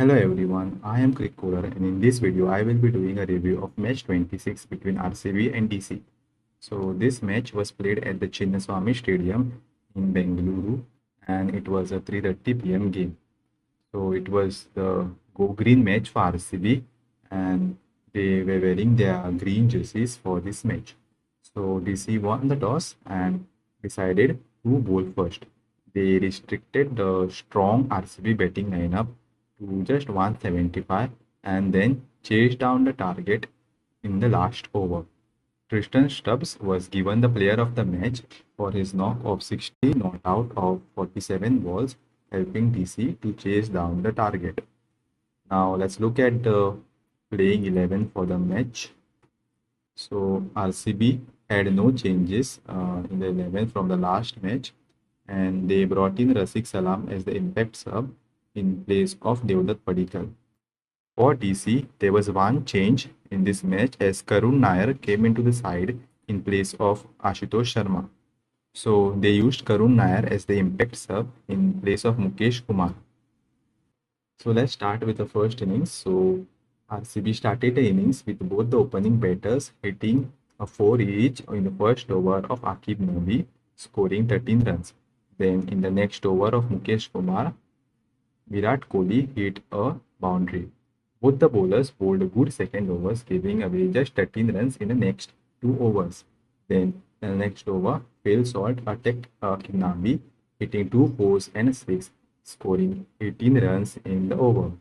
Hello everyone, I am Crick Cooler and in this video I will be doing a review of match 26 between RCB and DC. So this match was played at the Chinnaswamy Stadium in Bengaluru and it was a 3:30 p.m. game. So it was the go green match for RCB and they were wearing their green jerseys for this match. So DC won the toss and decided to bowl first. They restricted the strong RCB batting lineup to just 175 and then chased down the target in the last over. Tristan Stubbs was given the player of the match for his knock of 60 not out of 47 balls, helping DC to chase down the target. Now let's look at the playing 11 for the match. So RCB had no changes in the 11 from the last match and they brought in Rasik Salam as the impact sub in place of Devdutt Padikkal. For DC, there was one change in this match as Karun Nair came into the side in place of Ashutosh Sharma. So they used Karun Nair as the impact sub in place of Mukesh Kumar. So let's start with the first innings. So RCB started the innings with both the opening batters hitting a 4 each in the first over of Akib Nabi, scoring 13 runs. Then in the next over of Mukesh Kumar, Virat Kohli hit a boundary. Both the bowlers bowled good second overs, giving away just 13 runs in the next 2 overs. Then the next over, Phil Salt attacked Kinabi, hitting 2 fours and a 6, scoring 18 runs in the over.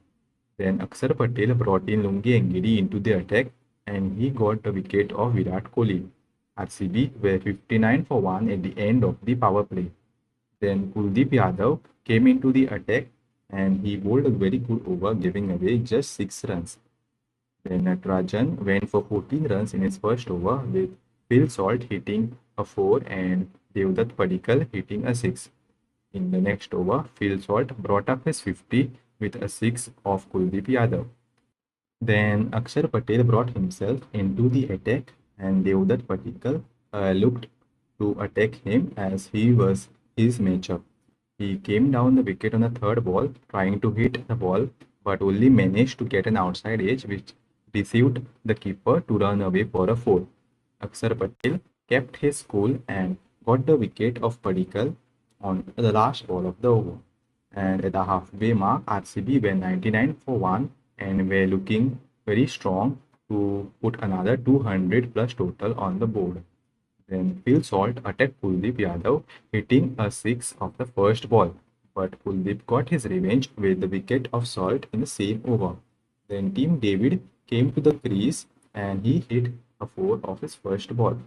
Then Akshar Patel brought in Lungi Engedi into the attack and he got the wicket of Virat Kohli. RCB were 59 for 1 at the end of the power play. Then Kuldeep Yadav came into the attack and he bowled a very good over, giving away just 6 runs. Then Natarajan went for 14 runs in his first over with Phil Salt hitting a 4 and Devdutt Padikkal hitting a 6. In the next over, Phil Salt brought up his 50 with a 6 of Kuldeep Yadav. Then Akshar Patel brought himself into the attack and Devdutt Padikkal looked to attack him as he was his matchup. He came down the wicket on the third ball, trying to hit the ball, but only managed to get an outside edge which deceived the keeper to run away for a 4. Akshar Patel kept his cool and got the wicket of Padikkal on the last ball of the over. And at the halfway mark, RCB were 99 for 1 and were looking very strong to put another 200 plus total on the board. Then Phil Salt attacked Kuldeep Yadav, hitting a 6 of the first ball. But Kuldeep got his revenge with the wicket of Salt in the same over. Then Team David came to the crease and he hit a 4 of his first ball.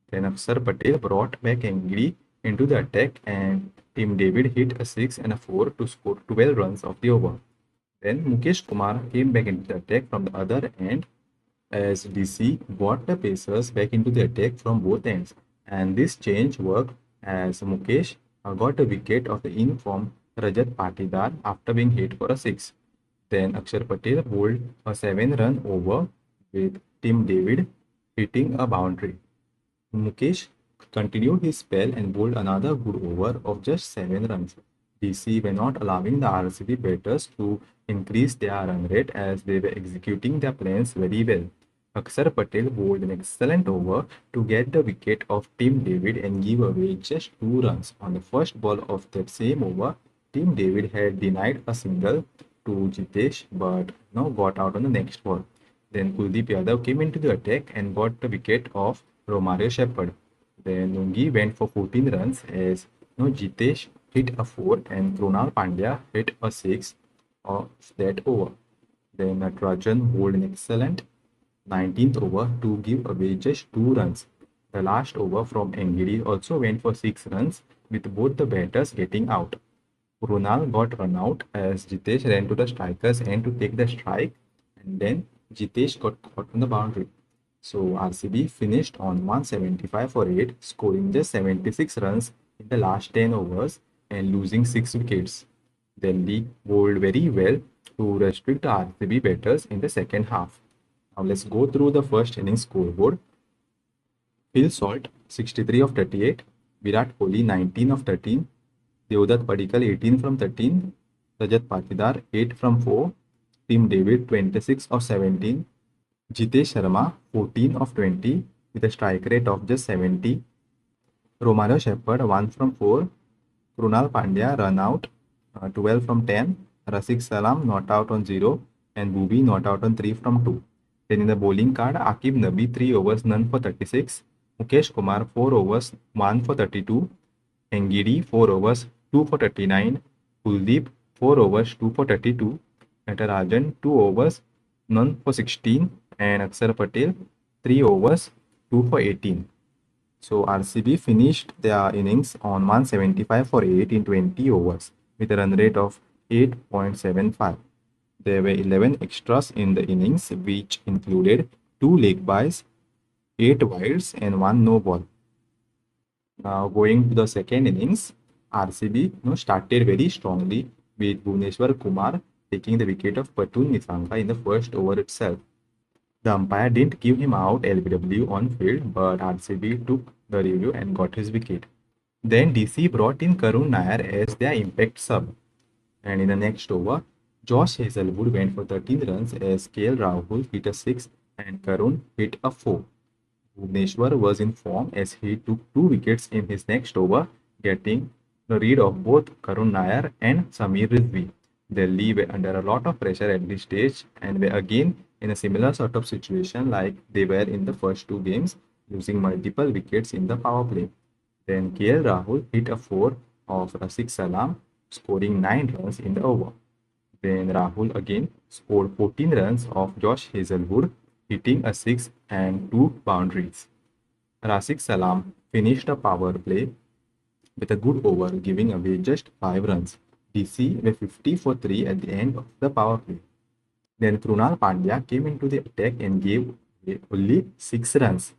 Then Akshar Patel brought back Engedi into the attack and Team David hit a 6 and a 4 to score 12 runs of the over. Then Mukesh Kumar came back into the attack from the other end as DC brought the Pacers back into the attack from both ends, and this change worked as Mukesh got a wicket of the in-form Rajat Patidar after being hit for a 6. Then Akshar Patel bowled a 7-run over with Team David hitting a boundary. Mukesh continued his spell and bowled another good over of just 7 runs. DC were not allowing the RCB batters to increase their run rate as they were executing their plans very well. Akshar Patel bowled an excellent over to get the wicket of Team David and give away just 2 runs. On the first ball of that same over, Team David had denied a single to Jitesh but now got out on the next ball. Then Kuldeep Yadav came into the attack and got the wicket of Romario Shepherd. Then Lungi went for 14 runs as Jitesh hit a 4 and Krunal Pandya hit a 6 of that over. Then Natarajan bowled an excellent 19th over to give away just 2 runs. The last over from Engedi also went for 6 runs with both the batters getting out. Krunal got run out as Jitesh ran to the striker's end to take the strike and then Jitesh got caught on the boundary. So RCB finished on 175 for 8, scoring just 76 runs in the last 10 overs and losing 6 wickets. Then Lee bowled very well to restrict the RCB batters in the second half. Now let's go through the first innings scoreboard. Phil Salt 63 of 38, Virat Kohli 19 of 13, Devdutt Padikkal 18 from 13, Rajat Patidar 8 from 4, Tim David 26 of 17, Jitesh Sharma 14 of 20 with a strike rate of just 70, Romano Shepherd 1 from 4, Krunal Pandya run out 12 from 10, Rasik Salam not out on 0, and Bhuvi not out on 3 from 2. Then in the bowling card, Akib Nabi 3 overs none for 36, Mukesh Kumar 4 overs 1 for 32, Engidi 4 overs 2 for 39, Kuldeep 4 overs 2 for 32, Natarajan 2 overs none for 16, and Akshar Patel 3 overs 2 for 18. So RCB finished their innings on 175 for 8 in 20 overs with a run rate of 8.75. There were 11 extras in the innings, which included 2 leg byes, 8 wides, and 1 no ball. Now going to the second innings, RCB started very strongly with Bhuvneshwar Kumar taking the wicket of Patul Nisanga in the first over itself. The umpire didn't give him out LBW on field, but RCB took the review and got his wicket. Then DC brought in Karun Nair as their impact sub. And in the next over, Josh Hazelwood went for 13 runs as KL Rahul hit a 6 and Karun hit a 4. Bhuvneshwar was in form as he took 2 wickets in his next over, getting the rid of both Karun Nair and Samir Rizvi. Delhi were under a lot of pressure at this stage and were again in a similar sort of situation like they were in the first 2 games, losing multiple wickets in the power play. Then KL Rahul hit a 4 of Rasik Salam, scoring 9 runs in the over. Then Rahul again scored 14 runs of Josh Hazelwood, hitting a 6 and 2 boundaries. Rasik Salam finished a power play with a good over, giving away just 5 runs. DC were 50 for 3 at the end of the power play. Then Krunal Pandya came into the attack and gave only 6 runs.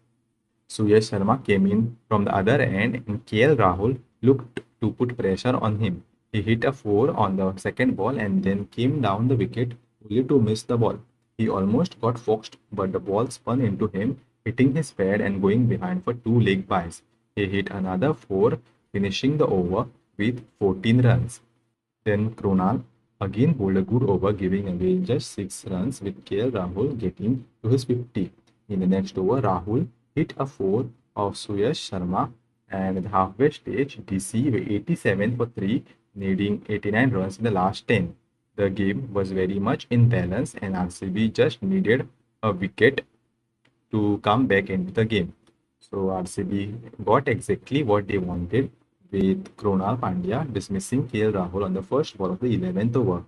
Suyash Sharma came in from the other end and KL Rahul looked to put pressure on him. He hit a 4 on the second ball and then came down the wicket only to miss the ball. He almost got foxed, but the ball spun into him, hitting his pad and going behind for 2 leg byes. He hit another 4, finishing the over with 14 runs. Then Krunal again bowled a good over, giving away just 6 runs with KL Rahul getting to his 50. In the next over, Rahul hit a 4 of Suyash Sharma, and at the halfway stage, DC were 87 for 3, needing 89 runs in the last 10. The game was very much in balance and RCB just needed a wicket to come back into the game. So RCB got exactly what they wanted, with Krunal Pandya dismissing KL Rahul on the first ball of the 11th over.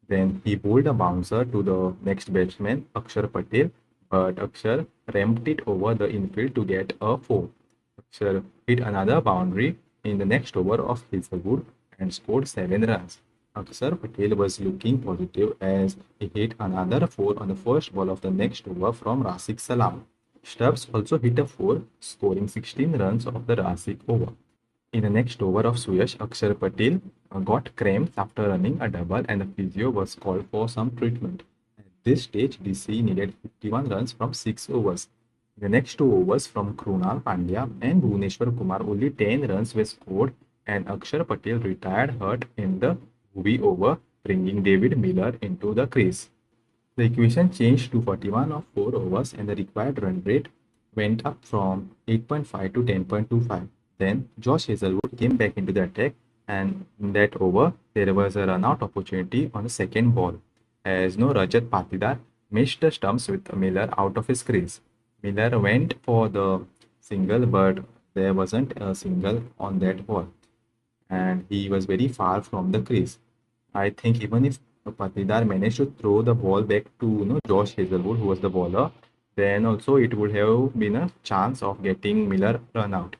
Then he bowled a bouncer to the next batsman, Akshar Patel, but Akshar ramped it over the infield to get a 4. Akshar hit another boundary in the next over of Hazelwood and scored 7 runs. Akshar Patel was looking positive as he hit another 4 on the first ball of the next over from Rasik Salam. Stubbs also hit a 4, scoring 16 runs of the Rasik over. In the next over of Suyash, Akshar Patel got cramps after running a double and the physio was called for some treatment. At this stage, DC needed 51 runs from 6 overs. In the next 2 overs from Krunal Pandya and Bhuvneshwar Kumar, only 10 runs were scored and Akshar Patel retired hurt in the Bhuvi over, bringing David Miller into the crease. The equation changed to 41 of 4 overs and the required run rate went up from 8.5 to 10.25. Then Josh Hazelwood came back into the attack, and in that over, there was a run-out opportunity on the second ball, as Rajat Patidar missed the stumps with Miller out of his crease. Miller went for the single, but there wasn't a single on that ball, and he was very far from the crease. I think even if Patidar managed to throw the ball back to Josh Hazelwood, who was the bowler, then also it would have been a chance of getting Miller run out.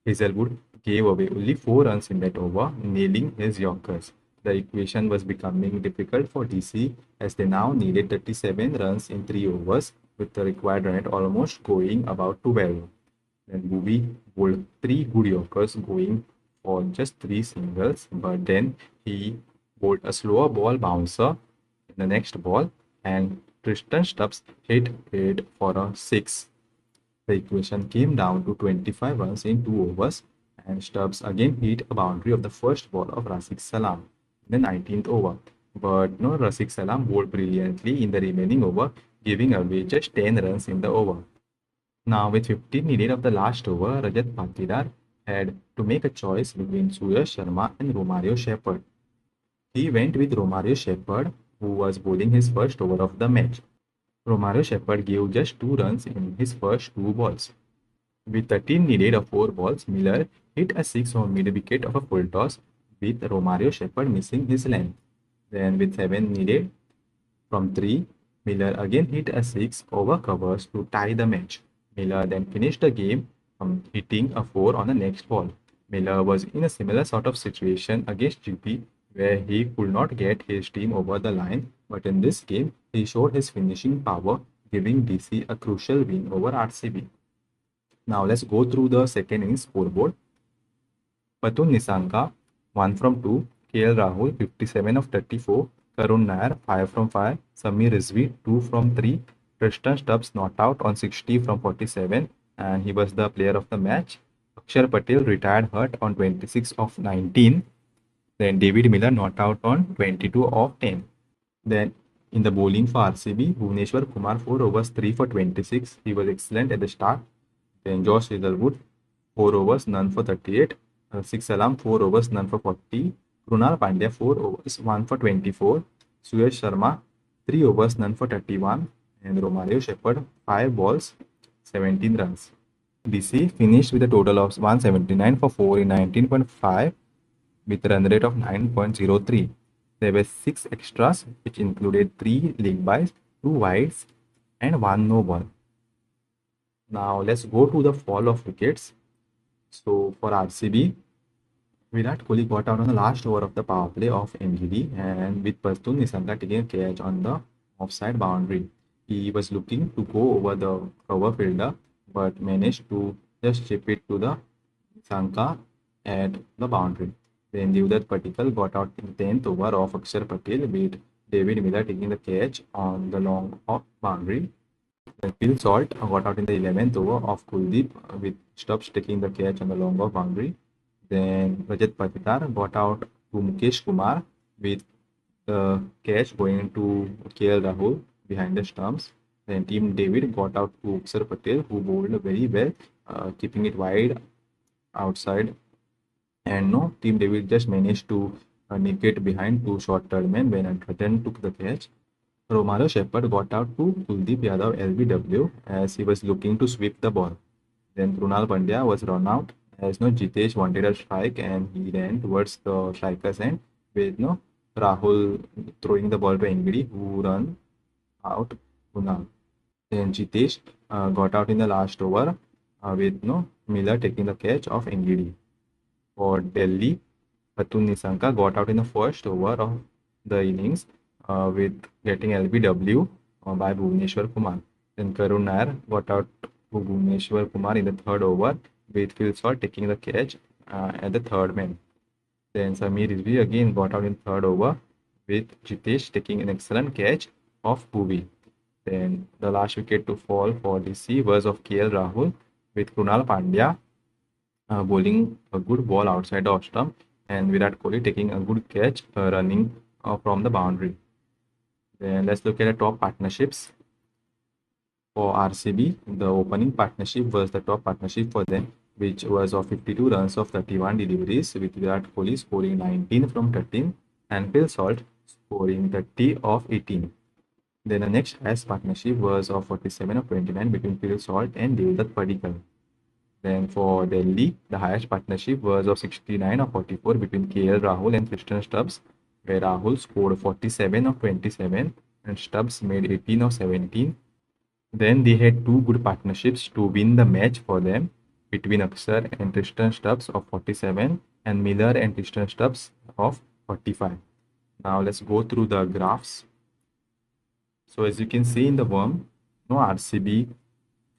Hazelwood gave away only 4 runs in that over, nailing his Yorkers. The equation was becoming difficult for DC as they now needed 37 runs in 3 overs, with the required run rate almost going about 12. Then Bhuvi bowled 3 good Yorkers, going for just 3 singles, but then he bowled a slower ball bouncer in the next ball and Tristan Stubbs hit it for a 6. The equation came down to 25 runs in 2 overs and Stubbs again hit a boundary of the first ball of Rasik Salam in the 19th over. but no, Rafiq Salam bowled brilliantly in the remaining over, giving away just 10 runs in the over. Now, with 15 needed of the last over, Rajat Patidar had to make a choice between Suyash Sharma and Romario Shepherd. He went with Romario Shepherd, who was bowling his first over of the match. Romario Shepherd gave just 2 runs in his first 2 balls. With 13 needed of 4 balls, Miller hit a 6 on mid-wicket of a full toss, with Romario Shepherd missing his length. Then with 7 needed from 3, Miller again hit a 6 over covers to tie the match. Miller then finished the game hitting a 4 on the next ball. Miller was in a similar sort of situation against GP, where he could not get his team over the line, but in this game he showed his finishing power, giving DC a crucial win over RCB. Now let's go through the second innings scoreboard. Patul Nisanka 1 from 2, KL Rahul 57 of 34, Karun Nair 5 from 5, Samir Rizvi 2 from 3, Tristan Stubbs not out on 60 from 47, and he was the player of the match. Akshar Patel retired hurt on 26 of 19. Then David Miller not out on 22 of 10. Then in the bowling for RCB, Bhuvneshwar Kumar 4 overs 3 for 26. He was excellent at the start. Then Josh Hazelwood 4 overs none for 38. Six Salam 4 overs none for 40. Krunal Pandya 4 overs 1 for 24. Suyash Sharma 3 overs none for 31. And Romario Shepherd 5 balls 17 runs. DC finished with a total of 179 for 4 in 19.5 with a run rate of 9.03. There were 6 extras, which included 3 leg byes, 2 wides, and 1 no ball. Now let's go to the fall of wickets. So for RCB, Virat Kohli got out on the last over of the power play of MGD, and with Patul Nisanka taking a catch on the offside boundary. He was looking to go over the cover fielder, but managed to just chip it to the Nisanka at the boundary. Then Devdutt Patikal got out in the 10th over of Akshar Patel, with David Miller taking the catch on the long off boundary. Then Phil Salt got out in the 11th over of Kuldeep, with Stubbs taking the catch on the long off boundary. Then Rajat Patidar got out to Mukesh Kumar, with the catch going to KL Rahul behind the stumps. Then Team David got out to Akshar Patel, who bowled very well, keeping it wide outside. And no, Team David just managed to nick it behind 2 short third men when Ratan took the catch. Romario Shepherd got out to Kuldeep Yadav LBW as he was looking to sweep the ball. Then Krunal Pandya was run out as no Jitesh wanted a strike, and he ran towards the striker's end with no Rahul throwing the ball to Engidi, who ran out Krunal. Then Jitesh got out in the last over with no Miller taking the catch of Engidi. For Delhi, Patul Nisanka got out in the first over of the innings with getting LBW by Bhuvneshwar Kumar. Then Karun Nair got out to Bhuvneshwar Kumar in the third over, with Phil Salt taking the catch at the third man. Then Samir Rizvi again got out in third over, with Jitesh taking an excellent catch of Bhuvi. Then the last wicket to fall for DC was of KL Rahul, with Krunal Pandya bowling a good ball outside the off stump, and Virat Kohli taking a good catch running from the boundary. Then let's look at the top partnerships. For RCB, the opening partnership was the top partnership for them, which was of 52 runs of 31 deliveries, with Virat Kohli scoring 19 from 13 and Phil Salt scoring 30 of 18. Then the next highest partnership was of 47 of 29 between Phil Salt and Devdutt Patikal. Then for Delhi, the highest partnership was of 69 of 44 between KL Rahul and Tristan Stubbs, where Rahul scored 47 of 27 and Stubbs made 18 of 17. Then they had 2 good partnerships to win the match for them, between Akshar and Tristan Stubbs of 47 and Miller and Tristan Stubbs of 45. Now let's go through the graphs. So as you can see in the worm, no RCB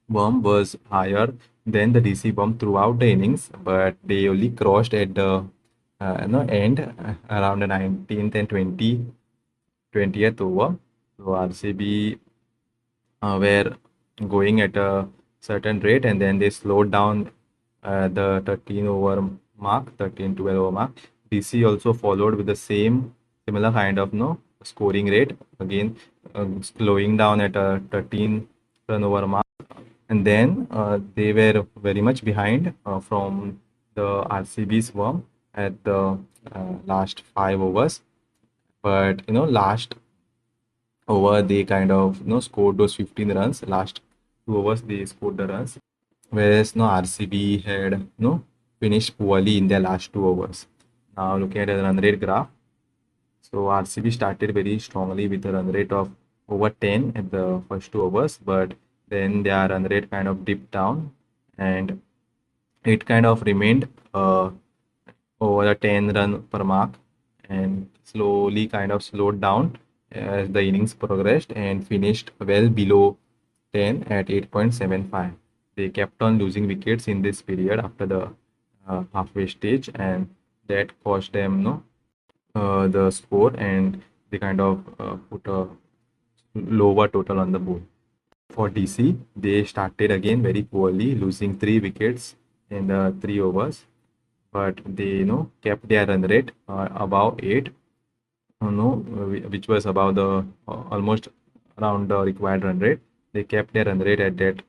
worm was higher than the DC worm throughout the innings, but they only crossed at the end around the 19th and 20th over. So RCB were going at a certain rate, and then they slowed down the 13 over mark, 13-12 over mark. DC also followed with the same similar kind of scoring rate. Again, slowing down at a 13 run over mark, and then they were very much behind from the RCB's form at the last 5 overs. But last over they kind of scored those 15 runs. Last 2 overs they scored the runs, whereas RCB had finished poorly in their last 2 overs. Now looking at the run rate graph, so RCB started very strongly with a run rate of over 10 at the first 2 overs, but then their run rate kind of dipped down and it kind of remained over a 10 run per mark and slowly kind of slowed down as the innings progressed and finished well below 10 at 8.75. They kept on losing wickets in this period after the halfway stage, and that cost them the score, and they kind of put a lower total on the board. For DC, they started again very poorly, losing 3 wickets in the 3 overs, but they kept their run rate above 8, which was about the almost around the required run rate. They kept their run rate at that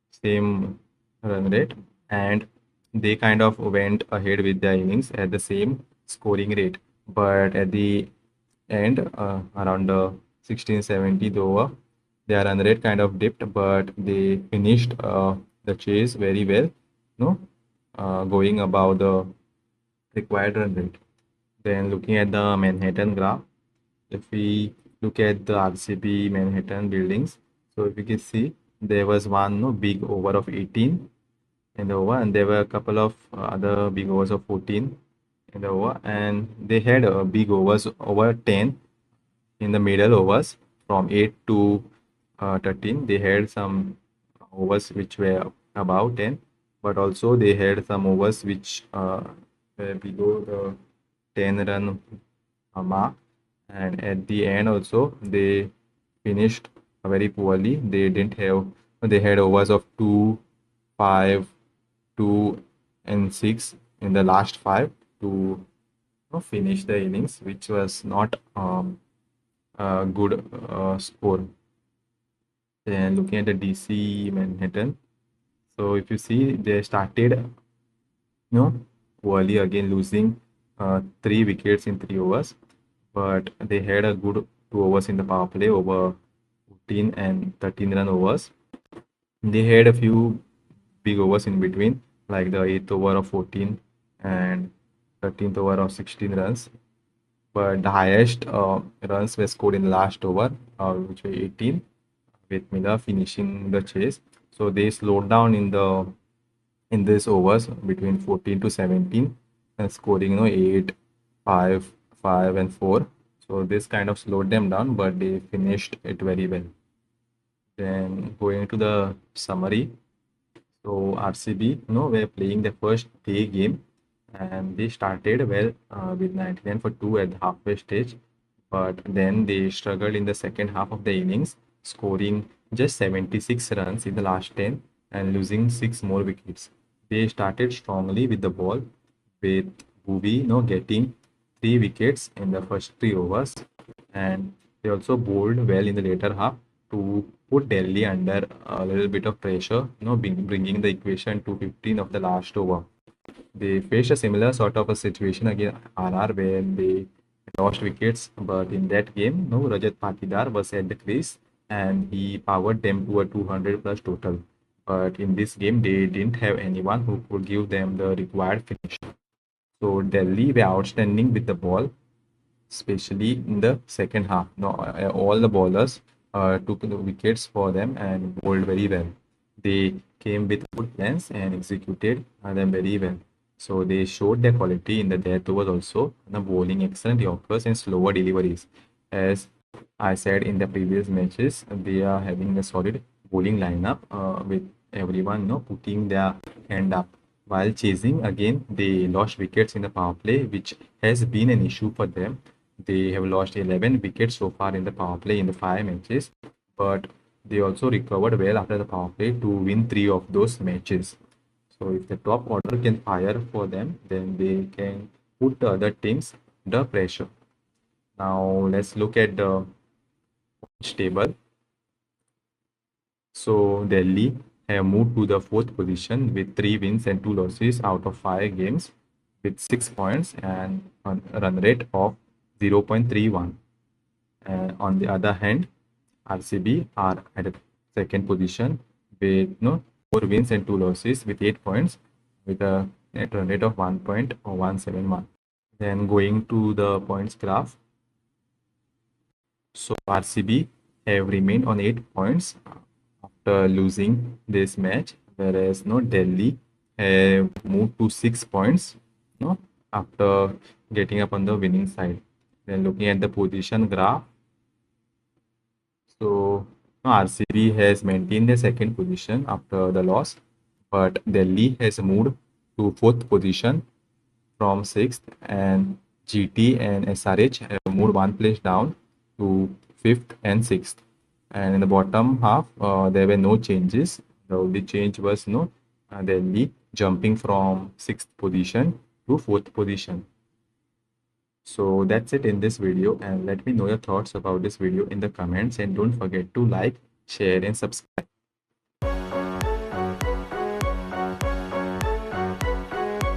same run rate, and they kind of went ahead with their innings at the same scoring rate. But at the end, around the 16th, 17th over, their run rate kind of dipped, but they finished the chase very well, going above the required run rate. Then looking at the Manhattan graph, if we look at the RCB Manhattan buildings, so if you can see, there was one big over of 18 in the over, and there were a couple of other big overs of 14 in the over, and they had big overs over 10 in the middle overs from 8 to 13. They had some overs which were above 10, but also they had some overs which were below the 10 run mark, and at the end also they finished very poorly. They had overs of 2, 5, 2 and 6 in the last 5 to finish the innings, which was not a good score. Then looking at the DC Manhattan, so if you see, they started poorly again, losing 3 wickets in 3 overs, but they had a good 2 overs in the power play over 14 and 13 run overs. They had a few big overs in between, like the 8th over of 14 and 13th over of 16 runs. But the highest runs were scored in the last over, which were 18, with Miller finishing the chase. So they slowed down in this overs between 14 to 17, and scoring 8, 5, 5 and 4. So this kind of slowed them down, but they finished it very well. Then going to the summary, so RCB were playing their first day game, and they started well with 99 for 2 at the halfway stage, but then they struggled in the second half of the innings, scoring just 76 runs in the last 10 and losing 6 more wickets. They started strongly with the ball, with Bhuvi getting 3 wickets in the first 3 overs, and they also bowled well in the later half to put Delhi under a little bit of pressure, bringing the equation to 15 of the last over. They faced a similar sort of a situation against RR where they lost wickets, but in that game, Rajat Patidar was at the crease and he powered them to a 200 plus total. But in this game, they didn't have anyone who could give them the required finish. So Delhi were outstanding with the ball, especially in the second half. All the bowlers took the wickets for them and bowled very well. They came with good plans and executed them very well. So they showed their quality in the death overs also, bowling excellent yorkers and slower deliveries. As I said in the previous matches, they are having a solid bowling lineup with everyone putting their hand up. While chasing, again, they lost wickets in the power play, which has been an issue for them. They have lost 11 wickets so far in the power play in the 5 matches, but they also recovered well after the power play to win 3 of those matches. So if the top order can fire for them, then they can put the other teams under pressure. Now let's look at the points table. So Delhi have moved to the fourth position with 3 wins and 2 losses out of 5 games with 6 points and a run rate of 0.31. On the other hand, RCB are at the second position with 4 wins and 2 losses with 8 points with a net run rate of 1.171. Then going to the points graph, so RCB have remained on 8 points after losing this match, whereas Delhi have moved to 6 points after getting up on the winning side. Then looking at the position graph, so RCB has maintained the second position after the loss, but Delhi has moved to fourth position from sixth, and GT and SRH have moved one place down to fifth and sixth. And in the bottom half, there were no changes. The only change was Delhi jumping from sixth position to fourth position. So that's it in this video, and let me know your thoughts about this video in the comments, and don't forget to like, share and subscribe.